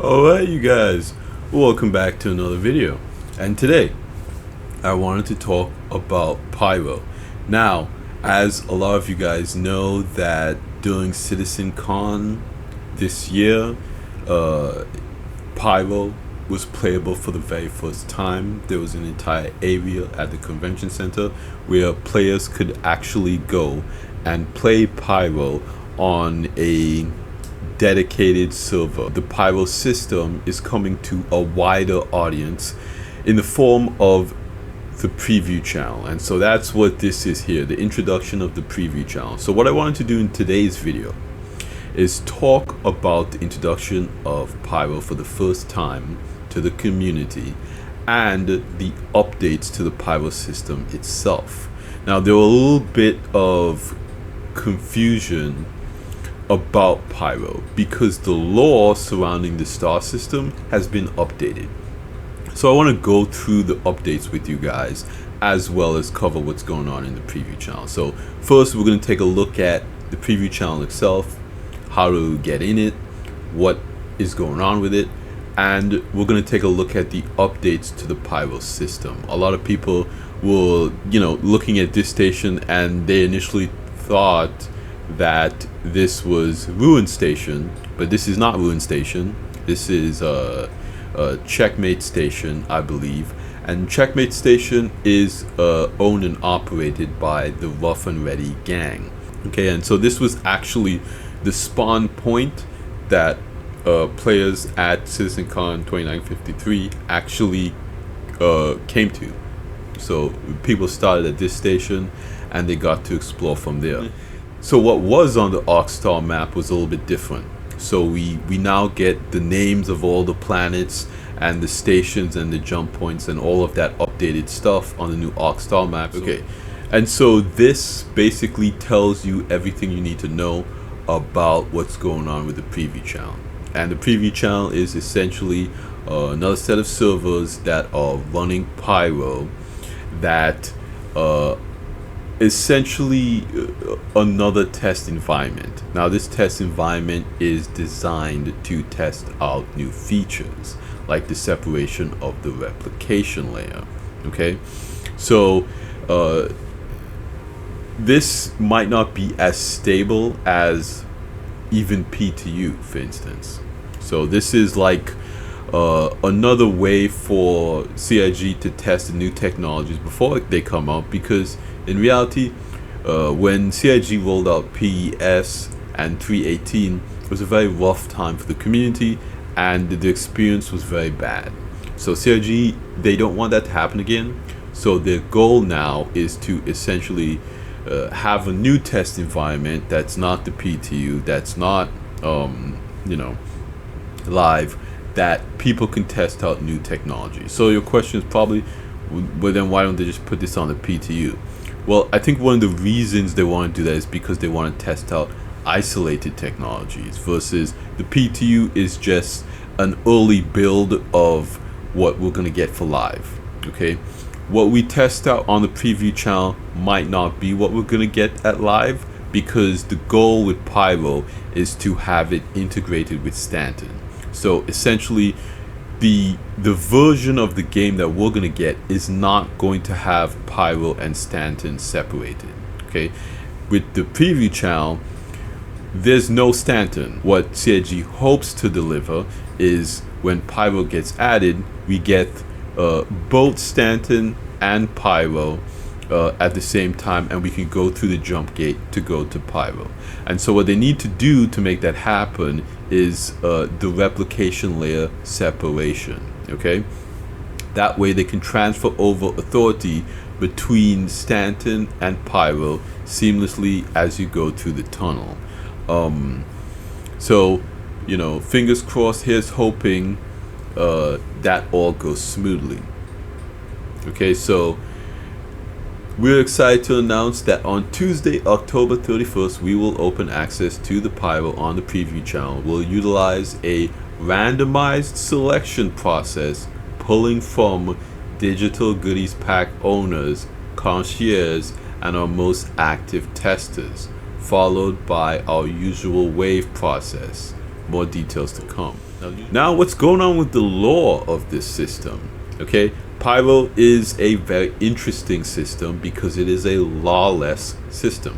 Alright you guys, welcome back to another video, and today I wanted to talk about Pyro. Now, as a lot of you guys know that during CitizenCon this year, Pyro was playable for the very first time. There was an entire area at the convention center where players could actually go and play Pyro on a dedicated server. The Pyro system is coming to a wider audience in the form of the preview channel, and so that's what this is here, the introduction of the preview channel. So what I wanted to do in today's video is talk about the introduction of Pyro for the first time to the community and the updates to the Pyro system itself. Now, there were a little bit of confusion about Pyro because the lore surrounding the star system has been updated. So I want to go through the updates with you guys as well as cover what's going on in the preview channel. So first, we're going to take a look at the preview channel itself, how to get in it, what is going on with it, and we're going to take a look at the updates to the Pyro system. A lot of people were, looking at this station and they initially thought that this was Ruin Station, but this is not Ruin Station. This is a Checkmate Station, I believe, and Checkmate Station is owned and operated by the Rough and Ready gang. Okay, and so this was actually the spawn point that players at CitizenCon 2953 actually came to. So people started at this station and they got to explore from there. So what was on the Arcstar map was a little bit different. So we now get the names of all the planets and the stations and the jump points and all of that updated stuff on the new Arcstar map. Okay, and so this basically tells you everything you need to know about what's going on with the preview channel. And the preview channel is essentially another set of servers that are running Pyro that essentially another test environment. Now, this test environment is designed to test out new features like the separation of the replication layer. Okay, so this might not be as stable as even P2U, for instance. So this is like another way for CIG to test the new technologies before they come out, because in reality, when CIG rolled out PES and 3.18, it was a very rough time for the community and the experience was very bad. So CIG, they don't want that to happen again. So their goal now is to essentially have a new test environment that's not the PTU, that's not live, that people can test out new technology. So your question is probably, well, then why don't they just put this on the PTU? Well, I think one of the reasons they want to do that is because they want to test out isolated technologies, versus the PTU is just an early build of what we're going to get for live. Okay, what we test out on the preview channel might not be what we're going to get at live, because the goal with Pyro is to have it integrated with Stanton. So essentially, the version of the game that we're going to get is not going to have Pyro and Stanton separated. Okay, with the preview channel, there's no Stanton. What CIG hopes to deliver is when Pyro gets added, we get both Stanton and Pyro at the same time, and we can go through the jump gate to go to Pyro. And so what they need to do to make that happen is the replication layer separation. Okay, that way they can transfer over authority between Stanton and Pyro seamlessly as you go through the tunnel. So fingers crossed, here's hoping that all goes smoothly. Okay, so we're excited to announce that on Tuesday, October 31st, we will open access to the Pyro on the preview channel. We'll utilize a randomized selection process, pulling from digital goodies pack owners, concierge, and our most active testers, followed by our usual wave process. More details to come. Now, what's going on with the lore of this system? Okay, Pyro is a very interesting system because it is a lawless system.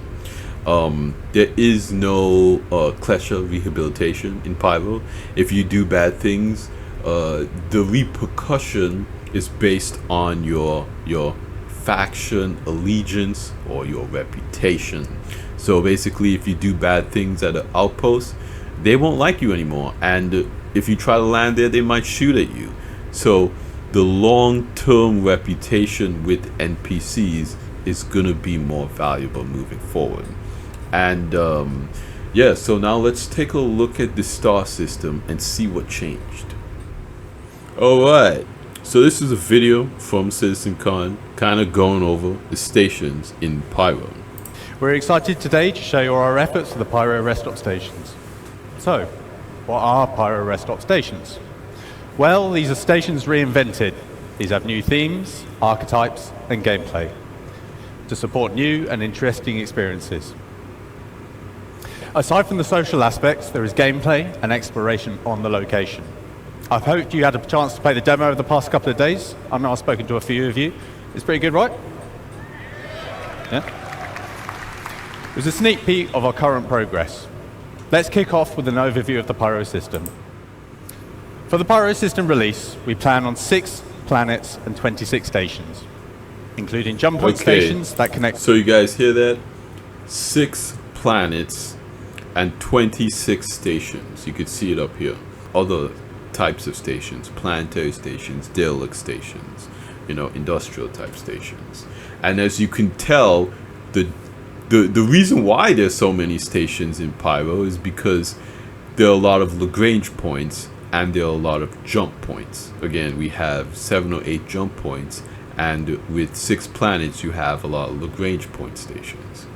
There is no Klesha rehabilitation in Pyro. If you do bad things, the repercussion is based on your faction allegiance or your reputation. So basically, if you do bad things at an outpost, they won't like you anymore, and if you try to land there, they might shoot at you. So the long-term reputation with NPCs is gonna be more valuable moving forward. And yeah, so now let's take a look at the star system and see what changed. Alright, so this is a video from CitizenCon, kind of going over the stations in Pyro. We're excited today to show you our efforts for the Pyro rest stop stations. So, what are Pyro rest stop stations? Well, these are stations reinvented. These have new themes, archetypes, and gameplay to support new and interesting experiences. Aside from the social aspects, there is gameplay and exploration on the location. I've hoped you had a chance to play the demo over the past couple of days. I know I've spoken to a few of you. It's pretty good, right? Yeah? It was a sneak peek of our current progress. Let's kick off with an overview of the Pyro system. For the Pyro system release, we plan on 6 planets and 26 stations, including jump point stations that connect. So you guys hear that? 6 planets and 26 stations. You could see it up here. Other types of stations, planetary stations, derelict stations, industrial type stations. And as you can tell, the reason why there's so many stations in Pyro is because there are a lot of Lagrange points and there are a lot of jump points. Again, we have 7 or 8 jump points, and with 6 planets you have a lot of Lagrange point stations.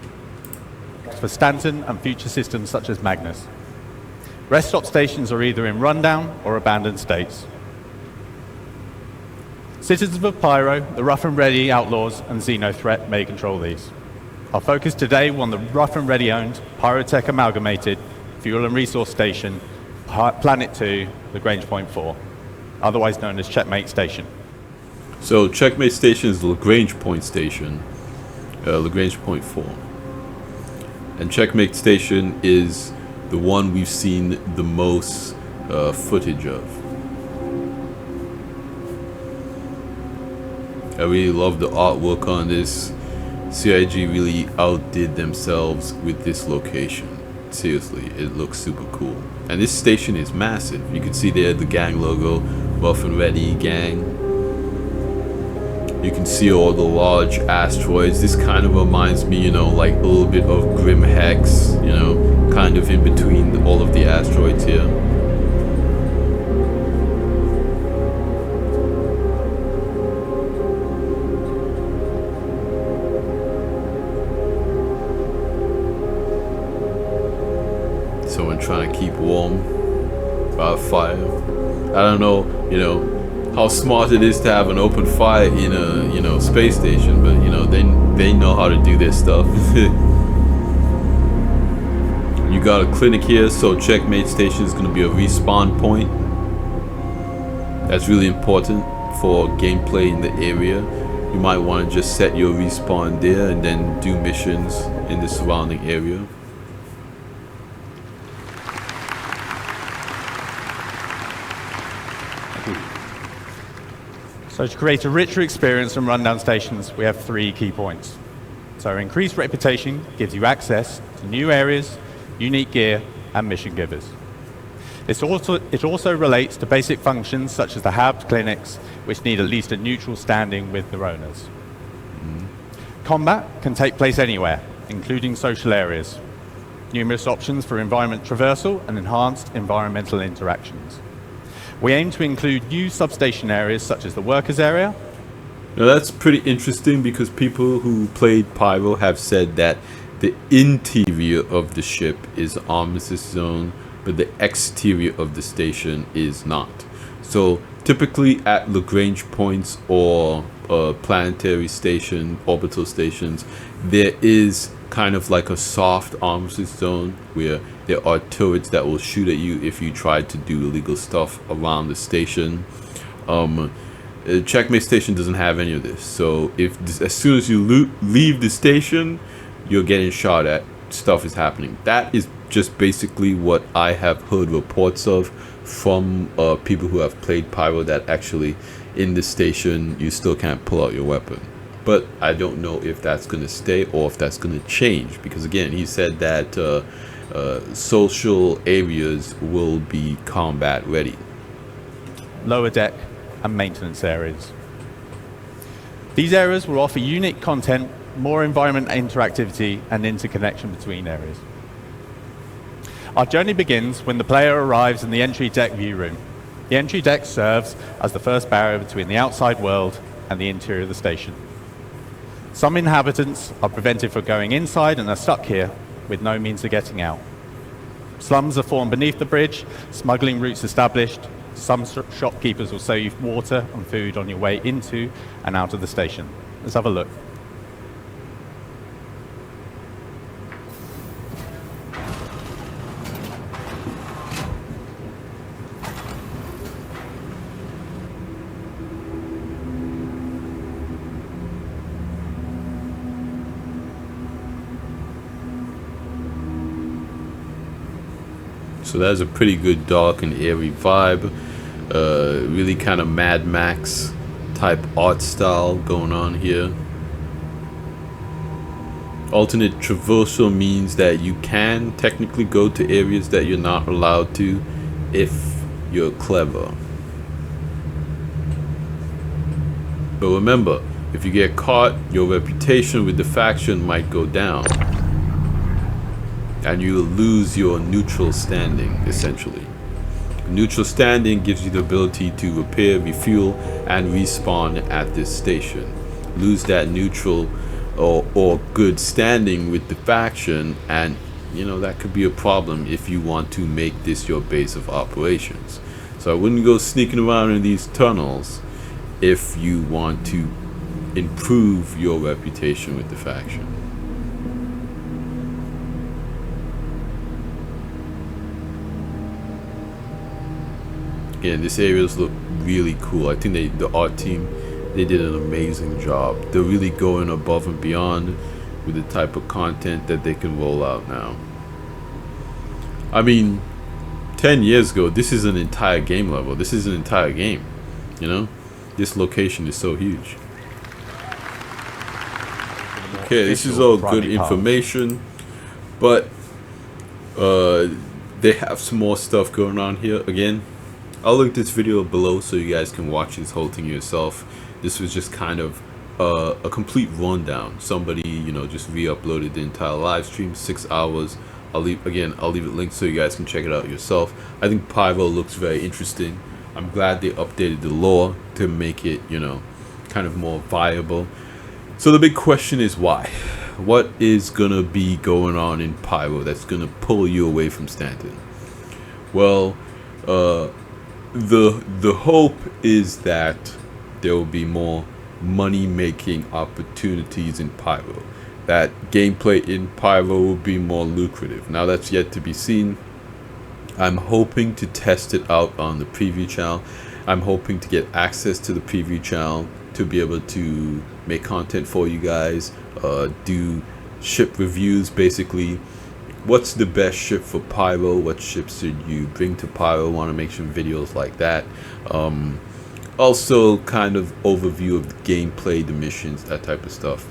For Stanton and future systems such as Magnus. Rest stop stations are either in rundown or abandoned states. Citizens of Pyro, the rough and ready outlaws, and Xeno threat may control these. Our focus today will on the rough and ready owned Pyrotech Amalgamated Fuel and Resource Station, Planet 2, Lagrange Point 4, otherwise known as Checkmate Station. So Checkmate Station is the Lagrange Point Station, Lagrange Point 4. And Checkmate Station is the one we've seen the most footage of. I really love the artwork on this. CIG really outdid themselves with this location. Seriously, it looks super cool. And this station is massive. You can see there the gang logo, Rough and Ready Gang. You can see all the large asteroids. This kind of reminds me, like a little bit of Grim Hex, kind of in between all of the asteroids here. Someone trying to keep warm by a fire. I don't know, how smart it is to have an open fire in a, space station, but they know how to do their stuff. You got a clinic here, so Checkmate Station is going to be a respawn point. That's really important for gameplay in the area. You might want to just set your respawn there and then do missions in the surrounding area. So to create a richer experience from rundown stations, we have 3 key points. So increased reputation gives you access to new areas, unique gear, and mission givers. It also relates to basic functions such as the hub clinics, which need at least a neutral standing with their owners. Combat can take place anywhere, including social areas. Numerous options for environment traversal and enhanced environmental interactions. We aim to include new substation areas such as the workers area. Now that's pretty interesting because people who played Pyro have said that the interior of the ship is armistice zone, but the exterior of the station is not. So typically at Lagrange points or planetary station, orbital stations, there is kind of like a soft arms zone where there are turrets that will shoot at you if you try to do illegal stuff around the station. Checkmate Station doesn't have any of this, so as soon as you leave the station, you're getting shot at. Stuff is happening. That is just basically what I have heard reports of from people who have played Pyro, that actually in the station you still can't pull out your weapon. But I don't know if that's going to stay or if that's going to change, because again, he said that social areas will be combat ready. Lower deck and maintenance areas. These areas will offer unique content, more environment interactivity, and interconnection between areas. Our journey begins when the player arrives in the entry deck view room. The entry deck serves as the first barrier between the outside world and the interior of the station. Some inhabitants are prevented from going inside and are stuck here with no means of getting out. Slums are formed beneath the bridge, smuggling routes established. Some shopkeepers will sell you water and food on your way into and out of the station. Let's have a look. So that's a pretty good dark and airy vibe. Really kind of Mad Max type art style going on here. Alternate traversal means that you can technically go to areas that you're not allowed to if you're clever. But remember, if you get caught, your reputation with the faction might go down. And you lose your neutral standing, essentially. Neutral standing gives you the ability to repair, refuel, and respawn at this station. Lose that neutral or good standing with the faction, and you know that could be a problem if you want to make this your base of operations. So I wouldn't go sneaking around in these tunnels if you want to improve your reputation with the faction. Again, these areas look really cool. I think the art team, they did an amazing job. They're really going above and beyond with the type of content that they can roll out now. I mean, 10 years ago, this is an entire game level. This is an entire game, you know? This location is so huge. Okay, this is all good information, but they have some more stuff going on here. Again, I'll link this video below so you guys can watch this whole thing yourself. This was just kind of a complete rundown. Somebody, you know, just re-uploaded the entire live stream, 6 hours. I'll leave it linked so you guys can check it out yourself. I think Pyro looks very interesting. I'm glad they updated the lore to make it, you know, kind of more viable. So the big question is why? What is gonna be going on in Pyro that's gonna pull you away from Stanton? Well, the hope is that there will be more money-making opportunities in Pyro. That gameplay in Pyro will be more lucrative. Now that's yet to be seen. I'm hoping to test it out on the preview channel. I'm hoping to get access to the preview channel to be able to make content for you guys, do ship reviews, basically. What's the best ship for Pyro? What ships should you bring to Pyro? Want to make some videos like that. Also kind of overview of the gameplay, the missions, that type of stuff.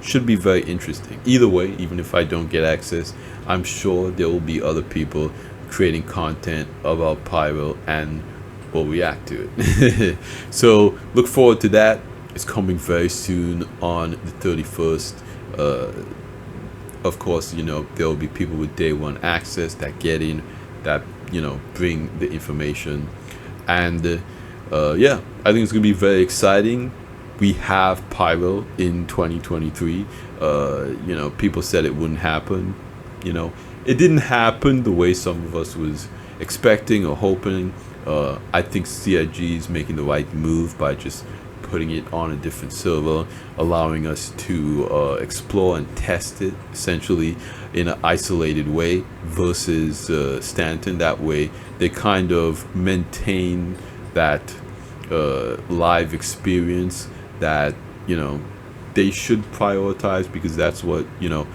Should be very interesting. Either way, even if I don't get access, I'm sure there will be other people creating content about Pyro and will react to it. So look forward to that. It's coming very soon on the 31st. Of course, you know, there will be people with day one access that get in, that, you know, bring the information. And yeah, I think it's gonna be very exciting. We have Pyro in 2023. You know, people said it wouldn't happen. You know, it didn't happen the way some of us was expecting or hoping. I think CIG is making the right move by just putting it on a different server, allowing us to explore and test it essentially in an isolated way versus Stanton. That way they kind of maintain that live experience that, you know, they should prioritize, because that's what, you know,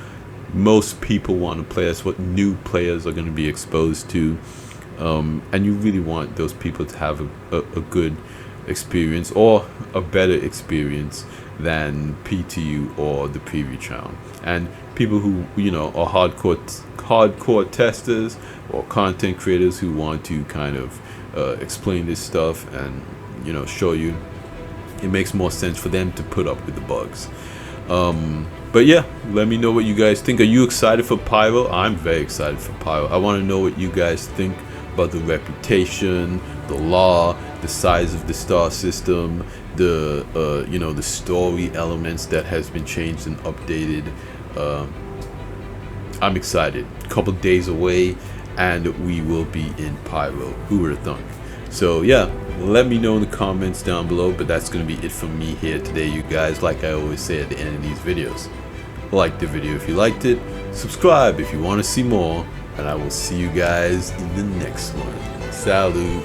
most people want to play. That's what new players are going to be exposed to, and you really want those people to have a good experience, or a better experience than PTU or the preview channel. And people who, you know, are hardcore testers or content creators who want to kind of explain this stuff and, you know, show you, it makes more sense for them to put up with the bugs. But yeah, let me know what you guys think. Are you excited for Pyro? I'm very excited for Pyro. I want to know what you guys think about the reputation, the law, the size of the star system, the you know, the story elements that has been changed and updated. I'm excited. A couple days away and we will be in Pyro. Who would have thunk? So yeah, let me know in the comments down below. But that's gonna be it from me here today, you guys. Like I always say at the end of these videos, like the video if you liked it, subscribe if you want to see more, and I will see you guys in the next one. Salute.